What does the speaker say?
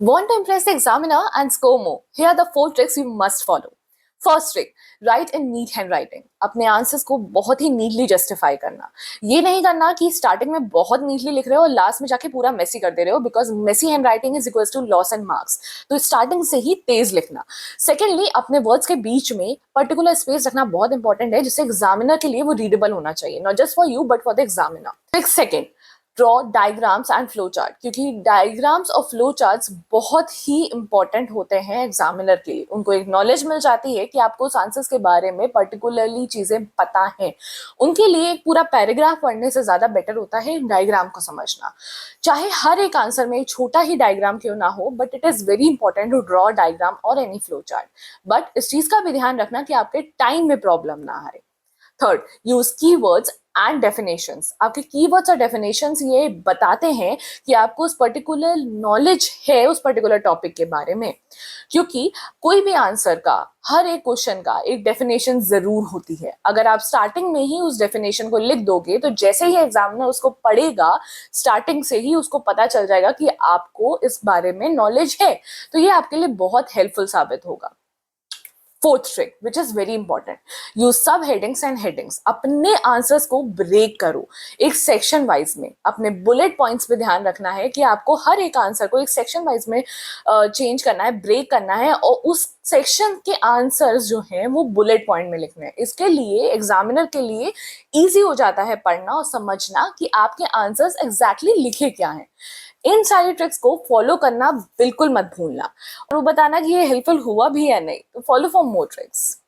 Want to impress the examiner and score more? Here are the 4 tricks you must follow. First trick, write in neat hand writing. अपने answers को बहुत ही neatly justify करना. ये नहीं करना कि starting में बहुत नीटली लिख रहे हो और लास्ट में जाके पूरा मेसी कर दे रहे हो, because messy hand writing is equals to loss and marks. तो स्टार्टिंग से ही तेज लिखना. सेकेंडली, अपने वर्ड्स के बीच में पर्टिकुलर स्पेस रखना बहुत इंपॉर्टेंट है, जिससे एग्जामिनर के लिए वो रीडेबल होना चाहिए, not just for you but for the examiner. Trick second, draw diagrams and flow chart. क्योंकि डायग्राम्स और फ्लो चार्ट्स बहुत ही इंपॉर्टेंट होते हैं एग्जामिनर के लिए. उनको एक नॉलेज मिल जाती है कि आपको उस आंसर्स के बारे में पर्टिकुलरली चीजें पता हैं. उनके लिए एक पूरा पैराग्राफ पढ़ने से ज्यादा बेटर होता है डायग्राम को समझना. चाहे हर एक आंसर में एक छोटा ही डायग्राम क्यों ना हो, but it is very important to draw diagram और एनी फ्लो चार्ट. बट इस चीज का भी ध्यान रखना कि आपके टाइम में प्रॉब्लम ना आए. Third, use keywords and definitions. आपके कीवर्ड्स और डेफिनेशंस ये बताते हैं कि आपको उस पर्टिकुलर नॉलेज है उस पर्टिकुलर टॉपिक के बारे में. क्योंकि कोई भी आंसर का, हर एक क्वेश्चन का एक डेफिनेशन जरूर होती है. अगर आप स्टार्टिंग में ही उस डेफिनेशन को लिख दोगे तो जैसे ही एग्जामिनर उसको पढ़ेगा, स्टार्टिंग से ही उसको पता चल जाएगा कि आपको इस बारे में नॉलेज है. तो ये आपके लिए बहुत हेल्पफुल साबित होगा. Fourth trick which is very important, use सब हेडिंग्स एंड हेडिंग्स. अपने आंसर्स को ब्रेक करो एक सेक्शन वाइज में. अपने बुलेट पॉइंट्स पे ध्यान रखना है कि आपको हर एक आंसर को एक सेक्शन वाइज में चेंज करना है, ब्रेक करना है, और उस सेक्शन के आंसर्स जो हैं वो बुलेट पॉइंट में लिखने हैं. इसके लिए एग्जामिनर के लिए इजी हो जाता है पढ़ना और समझना कि आपके आंसर्स एग्जैक्टली लिखे क्या हैं. इन सारी ट्रिक्स को फॉलो करना बिल्कुल मत भूलना, और वो बताना कि ये हेल्पफुल हुआ भी या नहीं. तो फॉलो फॉर मोर ट्रिक्स.